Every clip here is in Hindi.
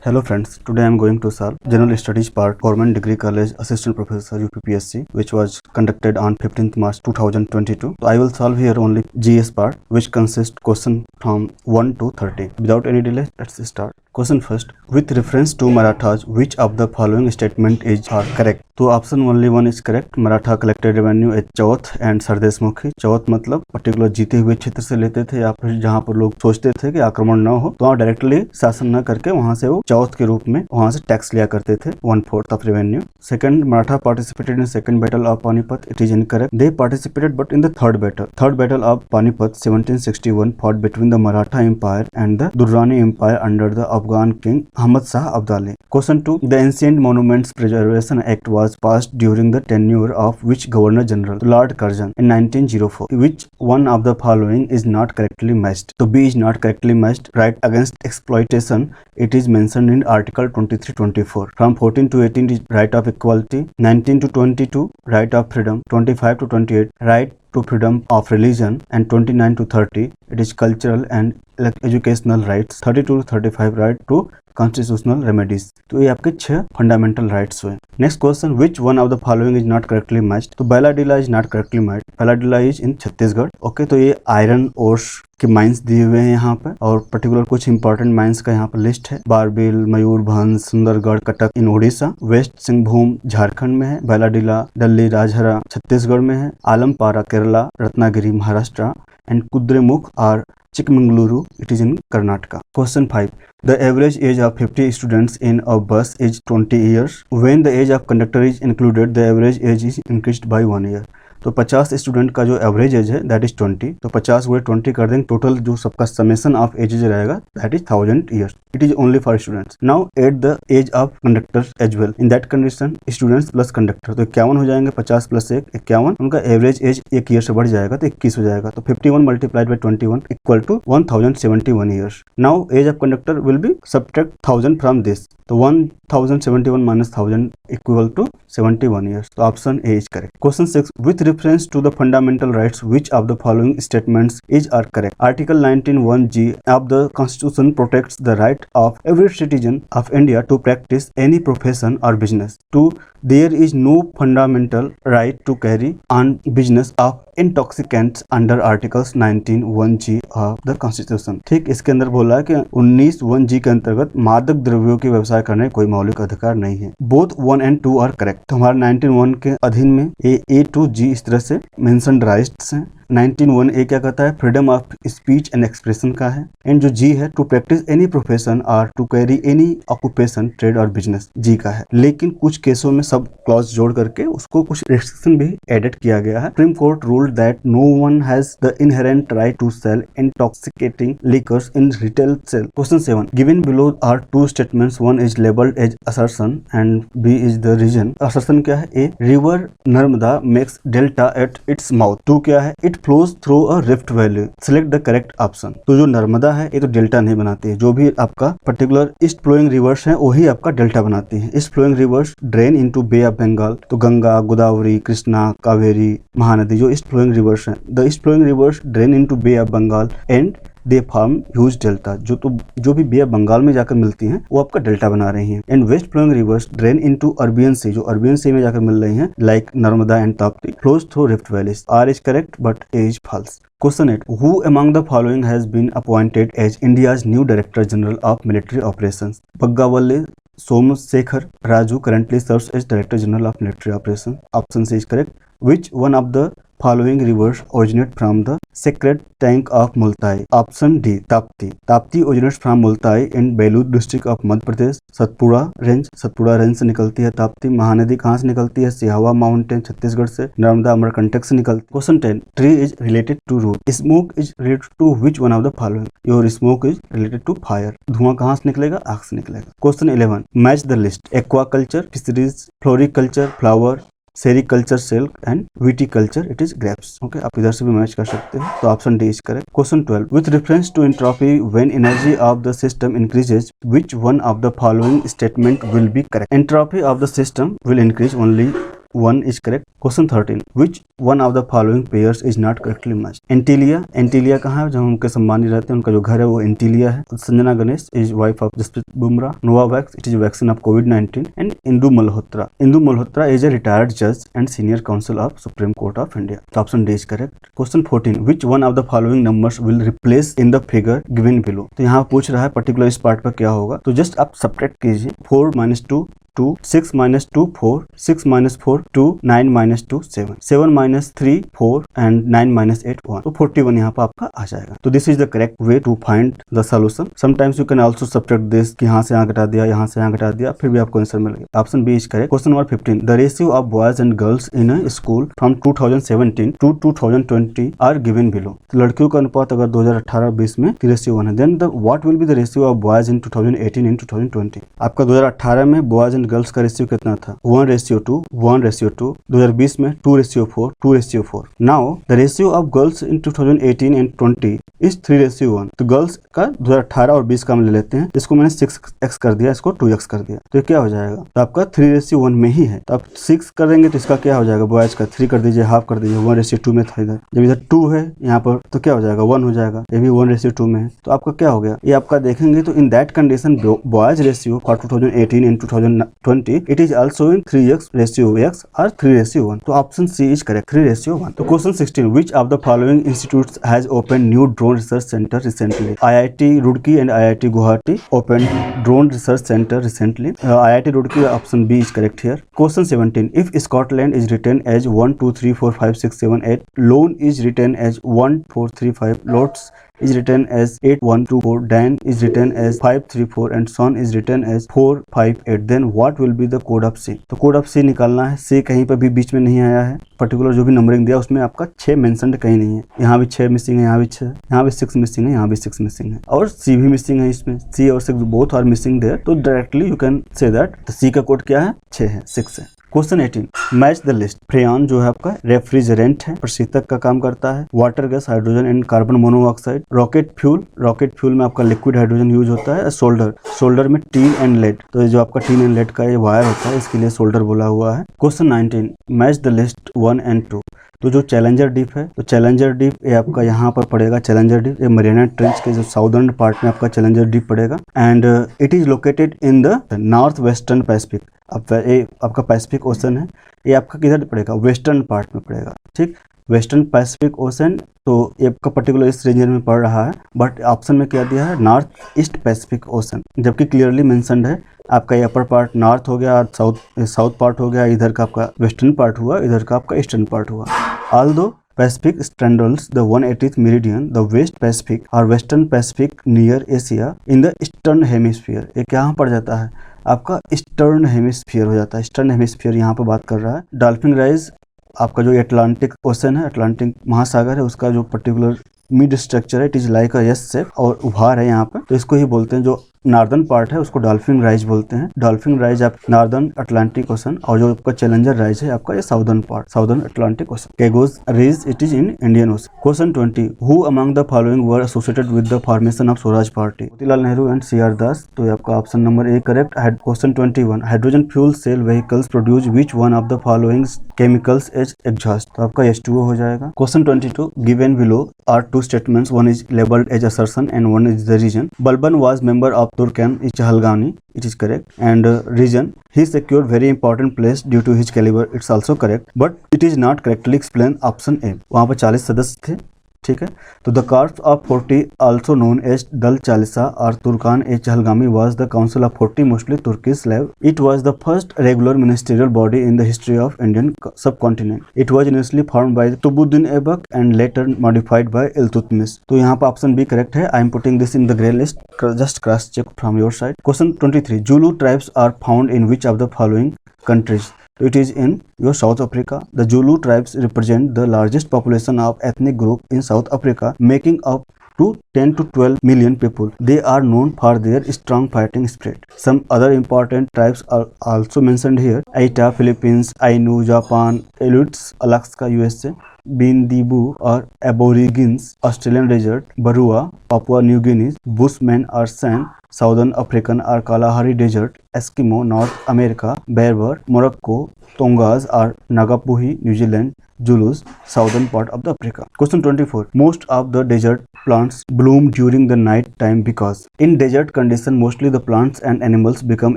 Hello friends, today I am going to solve General Studies Part Government Degree College Assistant Professor UPPSC which was conducted on 15th March 2022. So I will solve here only GS part which consists question from 1 to 30. Without any delay, let's start. Question first. With reference to Marathas, which of the following statement is correct? तो option only one is correct. Maratha collected revenue as chauth and sardeshmukhi. Chauth मतलब पर्टिकुलर जीते हुए क्षेत्र से लेते थे या फिर जहाँ पर लोग सोचते थे कि आक्रमण न हो तो वहाँ डायरेक्टली शासन न करके वहाँ से वो चौथ के रूप में वहाँ से टैक्स लिया करते थे 1/4 of revenue. Second, Maratha participated in second battle of Panipat. It is incorrect. They participated but in the third battle of Panipat 1761 fought between the Maratha empire and the Durrani empire under the Afghan king Ahmad Shah Abdali. Question 2. The ancient monuments preservation act was passed during the tenure of which Governor General? Lord Curzon in 1904. Which one of the following is not correctly matched? So B is not correctly matched. Right against exploitation, it is mentioned in Article 23-24. From 14 to 18 is right of equality. 19 to 22 right of freedom. 25 to 28 right to freedom of religion, and 29 to 30 it is cultural and educational rights. 32 to 35 right to constitutional remedies. तो ये आपके 6 फंडामेंटल राइट्स हुए. Next question. Which one of the following is not correctly matched? तो Bailadila is not correctly matched. Bailadila is in Chhattisgarh. Okay, तो ये आयरन ओर्स के माइंस दिए हुए हैं यहाँ पर और पर्टिकुलर कुछ इंपॉर्टेंट माइंस का यहाँ पर लिस्ट है. बारबिल, मयूरभंज, सुंदरगढ़, कटक इन उड़ीसा. वेस्ट सिंहभूम झारखंड में है. बैलाडीला, डल्ली, राजहरा छत्तीसगढ़ में है. आलमपारा केरला, रत्नागिरी महाराष्ट्र एंड कुद्रेमुख और Chikmagaluru it is in Karnataka. Question 5. The average age of 50 students in a bus is 20 years. When the age of conductor is included, the average age is increased by 1 year. तो 50 स्टूडेंट का जो एवरेज एज है दैट इज 20. तो 50 गुणे 20 कर देंगे, टोटल जो सबका समेशन ऑफ एजेज रहेगा that is 1000 years. It is only for students. Now at the age of conductor as well. In that condition students plus conductor तो 51 हो जाएंगे. 50 प्लस 1 51. उनका एवरेज एज 1 ईयर से बढ़ जाएगा तो 21 हो जाएगा. तो 51 multiplied by 21 equal to 1071 years. Now age of conductor will be subtract 1000 from this. तो 1071 माइनस 1000 इक्वल टू 71 ईयर्स. तो option A is correct. Question 6. With reference to the fundamental rights, which of the following statements is are correct? Article 19(1)(g) of the Constitution protects the right of every citizen of India to practice any profession or business. 2. There is no fundamental right to carry on business of intoxicants under Articles 19(1)(g) of the Constitution. ठीक, इसके अंदर बोला है कि 19(1)(g) के अंतर्गत मादक द्रव्यों के व्यवसाय करने का कोई मौलिक अधिकार नहीं है. Both 1 and 2 are correct. तो हमारे 19(1) के अधीन में A to G इस तरह से मेंशन्ड राइट्स हैं. 19(1)(a) क्या कहता है? Freedom of speech and expression का है. एंड जो G है टू प्रैक्टिस एनी प्रोफेशन और to carry any occupation, trade और बिजनेस, G का है. लेकिन कुछ केसों में सब क्लॉज जोड़ करके उसको कुछ रिस्ट्रिक्शन भी एडिट किया गया है. Supreme court ruled that no one has the inherent right to sell intoxicating liquors in retail sale. Question 7. Given below are 2 statements. One is labelled as assertion and B is the reason. Assertion क्या है? A. River Narmada makes delta at its mouth. 2 क्या है? It flows through a rift valley. Select the correct option. तो जो नर्मदा है ये तो डेल्टा नहीं बनाती है. जो भी आपका पर्टिकुलर ईस्ट फ्लोइंग रिवर्स है वही आपका डेल्टा बनाती है. East flowing rivers drain into Bay of Bengal. तो गंगा, गोदावरी, कृष्णा, कावेरी, महानदी जो ईस्ट फ्लोइंग रिवर्स है. The east flowing rivers drain into Bay of Bengal and they form huge delta. जो भी बे ऑफ बंगाल में जाकर मिलती हैं वो आपका डेल्टा बना रही हैं. And west flowing rivers drain into Arabian sea. जो अरबियन सी में जाकर मिल रही हैं like Narmada and Tapti flows through rift valleys. R is correct but A is false. Question 8. Who among the following has been appointed as India's new Director General of Military Operations? Paggawale Somsekhar Raju currently serves as Director General of Military Operations. Option C is correct. Which one of the following rivers originate from the sacred tank of Multai? Option D. Tapti. Tapti originates from Multai in Belur district of Madhya Pradesh. Satpura range से निकलती है ताप्ती. महानदी कहाँ से निकलती है? सिहावा माउंटेन छत्तीसगढ़ से. नर्मदा अमरकंटक से निकलती. Question 10. Tree is related to root. Smoke is related to which one of the following? Your smoke is related to fire. धुआं कहाँ से निकलेगा? आग से निकलेगा. Question 11. Match the list. Aquaculture, fisheries, floriculture flower, sericulture silk and viticulture it is grapes. Okay, आप इधर से भी मैच कर सकते हैं. तो option D is correct. Question 12. With reference to entropy when energy of the system increases which one of the following statement will be correct? Entropy of the system will increase only 1 is correct. Question 13. Which one of the following pairs is not correctly matched? Antilia, Antilia कहाँ है? जहाँ उनके सम्मानी रहते हैं, उनका जो घर है वो एंटीलिया है. Sanjana Ganesh is wife of Jasprit Bumrah. Novavax, it is vaccine of covid. And Indu Malhotra, Indu Malhotra is a retired जज and senior council of supreme court of India. तो option D is correct. Question 14. Which one of the following numbers will replace in the figure given below? तो यहाँ पूछ रहा है पर्टिकुलर इस पार्ट पर क्या होगा. तो जस्ट आप सब्ट्रैक्ट कीजिए. 4 - 2 2, 6 - 2 4, 6 - 4 2, 9 - 2 7, 7 - 3 4 and 9 - 8 1. तो 41 यहाँ पर आपका आ जाएगा. तो this is the correct way to find the solution. Sometimes you can also subtract this कि यहाँ से यहाँ घटा दिया, यहाँ से यहाँ घटा दिया, फिर भी आपको आंसर मिलेगा. Option B is correct. Question number 15. The ratio of boys and girls in a school from 2017 to 2020 are given below. तो लड़कियों का अनुपात अगर 2018-20 में 3:1 है, then the what will be the ratio of boys in 2018 in 2020. आपका 2018 में बॉयज एंड गर्ल्स का रेशियो कितना था? 1:2, 1:2. 2020 में 2:4, 2:4. Now the ratio of girls in 2018 and 20 is 3:1. तो गर्ल्स का 2018 और 20 का हम ले लेते हैं. इसको मैंने 6x कर दिया, इसको 2x कर दिया. तो ये क्या हो जाएगा? तो आपका 3:1 में ही है. तो आप 6 करेंगे तो इसका क्या हो जाएगा? बॉयज का 3 कर दीजिए, हाफ कर दीजिए. 1:2 में था इधर. जब इधर 2 है यहाँ पर तो क्या हो जाएगा? 1 हो जाएगा. ये भी 1:2 में है. तो आपका क्या हो गया? ये आपका देखेंगे तो इन that condition boys ratio for 2018 and 2020 it is also in 3x और 3:1. तो ऑप्शन सी इज करेक्ट, 3:1. तो question 16. Which of the following institutes has open new drone research centre recently? IIT Roorkee and IIT Guwahati open drone research centre recently. IIT Roorkee, option B is correct here. Question 17. If Scotland is written as 1 2 3 4 5 6 7 8, loan is written as 1 4 3 5, lots is written as 8 1 2 4, Dan is written as 5 3 4 and Son is written as 4 5 8. Then what will be the code of C? तो code of C निकालना है. C कहीं पर भी बीच में नहीं आया है. पर्टिकुलर जो भी नंबरिंग दिया उसमें आपका 6 मेंशन्ड कहीं नहीं है. यहाँ भी 6 मिसिंग है, यहाँ भी 6, यहाँ भी 6 मिसिंग है, यहाँ भी 6 मिसिंग है और C भी मिसिंग है. इसमें C और 6 बोथ आर मिसिंग देयर. तो directly you can say that C का कोड क्या है? 6 है, 6 है. क्वेश्चन 18. Match the list. फ्रेयन जो है आपका रेफ्रिजरेंट है, प्रशीतक का काम करता है. Water gas, hydrogen and carbon monoxide. Rocket fuel में आपका लिक्विड हाइड्रोजन यूज होता है. सोल्डर में टीन एंड लेड. तो ये जो आपका टीन एंड लेड का ये वायर होता है, इसके लिए सोल्डर बोला हुआ है. Question 19. Match the list 1 and 2. तो जो चैलेंजर डीप है, तो चैलेंजर डीप ये आपका यहाँ पर पड़ेगा. चैलेंजर डीप ये मरीना ट्रेंच के जो साउदर्न पार्ट में आपका चैलेंजर डीप पड़ेगा. And it is located in the north western Pacific. अब ये आपका पैसिफिक ओशन है, ये आपका किधर पड़ेगा? वेस्टर्न पार्ट में पड़ेगा. ठीक, वेस्टर्न पैसिफिक ओशन. तो ये आपका पर्टिकुलर इस रीजन में पड़ रहा है, बट ऑप्शन में क्या दिया है? नॉर्थ ईस्ट पैसिफिक ओशन, जबकि क्लियरली मेंशन्ड है आपका ये अपर पार्ट नॉर्थ हो गया, साउथ पार्ट हो गया, इधर का आपका वेस्टर्न पार्ट हुआ, इधर का आपका ईस्टर्न पार्ट हुआ. Although Pacific straddles the 180th meridian, the West Pacific or Western Pacific near Asia in the Eastern Hemisphere. ये कहाँ पड़ जाता है? आपका ईस्टर्न हेमिस्फीयर हो जाता है. ईस्टर्न हेमिस्फीयर यहाँ पर बात कर रहा है. डॉल्फिन राइज आपका जो अटलांटिक ओशन है, अटलांटिक महासागर है, उसका जो पर्टिकुलर मिड स्ट्रक्चर है, it is like a S shape और उभार है यहाँ पर. तो इसको ही बोलते हैं, जो नॉर्दर्न पार्ट है उसको डॉल्फिन राइज बोलते हैं. डॉल्फिन राइज आप नॉर्दर्न अटलांटिक ओशन, और जो आपका चैलेंजर राइज है आपका ये southern part, southern Atlantic ocean. Chagos ridge it is in Indian ocean. Question 20. Who among the following were associated with the formation of Swaraj party? Motilal Nehru and CR Das. तो ये आपका option number A correct. Question 21. Hydrogen fuel cell vehicles produce which one of the following chemicals as exhaust? तो आपका H2O हो जाएगा. Question 22. Given below are 2 statements, one is labelled as assertion and one is the reason. Balban was member of Turkan Chahalgani, it is correct. And reason, he secured very important place due to his caliber, it's also correct, but it is not correctly explained. Option A. वहाँ पर 40 सदस्य थे. ठीक है. तो the corps of 40 also known as Dal Chalisa और Turkan e Chahalgani was the council of 40 mostly Turkish slave. It was the first regular ministerial body in the history of Indian subcontinent. It was initially formed by Qutubuddin Aibak and later modified by Iltutmish. तो यहाँ पर ऑप्शन बी करेक्ट है. I am putting this in the grey list, just cross check from your side. Question 23. Zulu tribes are found in which of the following countries? It is in your South Africa. The Zulu tribes represent the largest population of ethnic group in South Africa, making up to 10 to 12 million people. They are known for their strong fighting spirit. Some other important tribes are also mentioned here: Aita, Philippines; Ainu, Japan; Aleut, Alaska, USA; Bindibu are Aborigines, Australian Desert, Barua, Papua New Guinea, Bushmen are San, Southern African are Kalahari Desert, Eskimo, North America, Berber, Morocco, Tongas are Nagapuhi, New Zealand, Zulus, southern part of the Africa. Question 24. Most of the desert plants bloom during the night time because in desert condition mostly the plants and animals become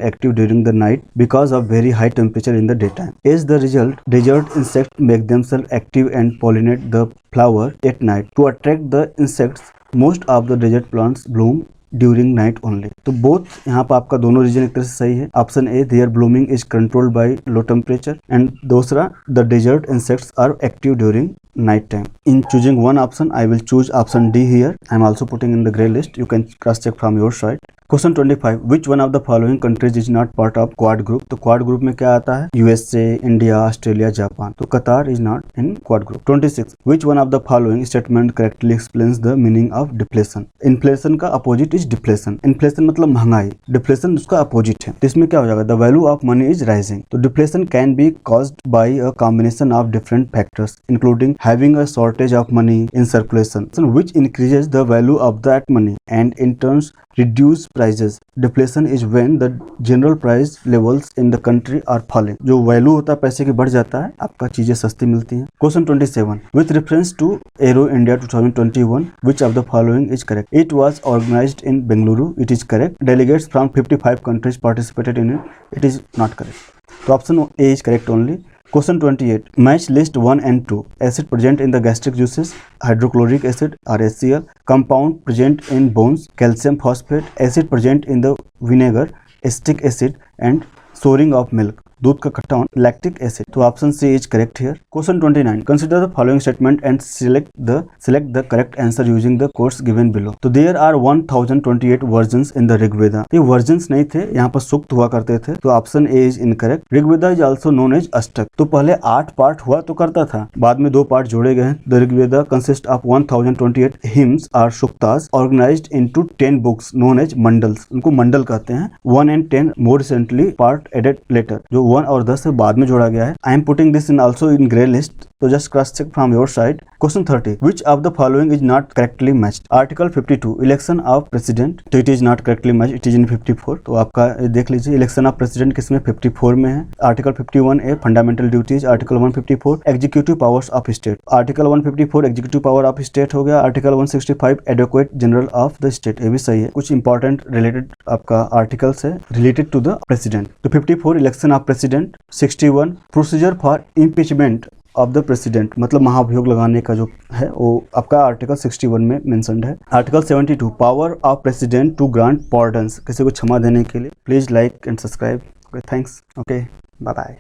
active during the night because of very high temperature in the daytime. As the result, desert insects make themselves active and pollinate the flower at night. To attract the insects, most of the desert plants bloom during night only. तो बोथ यहाँ पर आपका दोनों रीजन एक तरह से सही है। Option A there blooming is controlled by low temperature and दूसरा the desert insects are active during night time. In choosing one option, I will choose option D here. I am also putting in the grey list. You can cross check from your side. Question 25. Which one of the following countries is not part of Quad group? तो Quad group में क्या आता है? USA, India, Australia, Japan. तो Qatar is not in Quad group. 26. Which one of the following statement correctly explains the meaning of deflation? Inflation का opposite is deflation. Inflation मतलब महंगाई. Deflation उसका opposite है. तो इसमें क्या हो जाएगा? The value of money is rising. तो deflation can be caused by a combination of different factors, including having a shortage of money in circulation, which increases the value of that money and in turn reduce prices. Deflation is when the general price levels in the country are falling. जो वैल्यू होता है पैसे की बढ़ जाता है, आपका चीजें सस्ती मिलती हैं. Question 27. With reference to Aero India 2021, which of the following is correct? It was organized in Bengaluru. It is correct. Delegates from 55 countries participated in it. It is not correct. So option A is correct only. Question 28. Match list 1 and 2. Acid present in the gastric juices, hydrochloric acid or HCl. Compound present in bones, calcium phosphate. Acid present in the vinegar, acetic acid and souring of milk. दूध का खट्टा लैक्टिक एसिड. तो option C is correct here. Question 29. Consider the following statement and select the correct answer using the course given below. तो there are 1028 versions in the Rigveda. ये वर्जन्स नहीं थे, यहाँ पर सूक्त हुआ करते थे. तो option A is incorrect. Rigveda is also known as Ashtak. तो पहले 8 पार्ट हुआ तो करता था, बाद में 2 पार्ट जोड़े गए. The Rigveda consist of 1028 hymns or suktas organized into 10 books known as mandals. उनको मंडल कहते हैं. 1 and 10 more recently part added later. जो 1 और 10 से बाद में जोड़ा गया है. I am putting this in also in grey list. तो just cross check from your side. Question 30. Which of the following is not correctly matched? Article 52 election of president. तो it is not correctly matched. It is in 54. तो आपका देख लीजिए इलेक्शन ऑफ प्रेसिडेंट किसमें 54 में है. Article 51 a fundamental duties. Article 154 executive powers of state. Article 154 executive power of state हो गया. Article 165 advocate general of the state. ये भी सही है. कुछ इंपॉर्टेंट रिलेटेड आपका आर्टिकल्स है रिलेटेड टू द प्रेसिडेंट. तो 54 election of president. 61 procedure for impeachment of the president मतलब महाभियोग लगाने का जो है वो आपका आर्टिकल 61 में मेंशन्ड है. Article 72 power of president to grant pardons. किसी को क्षमा देने के लिए. Please like and subscribe. Okay thanks. Okay bye bye.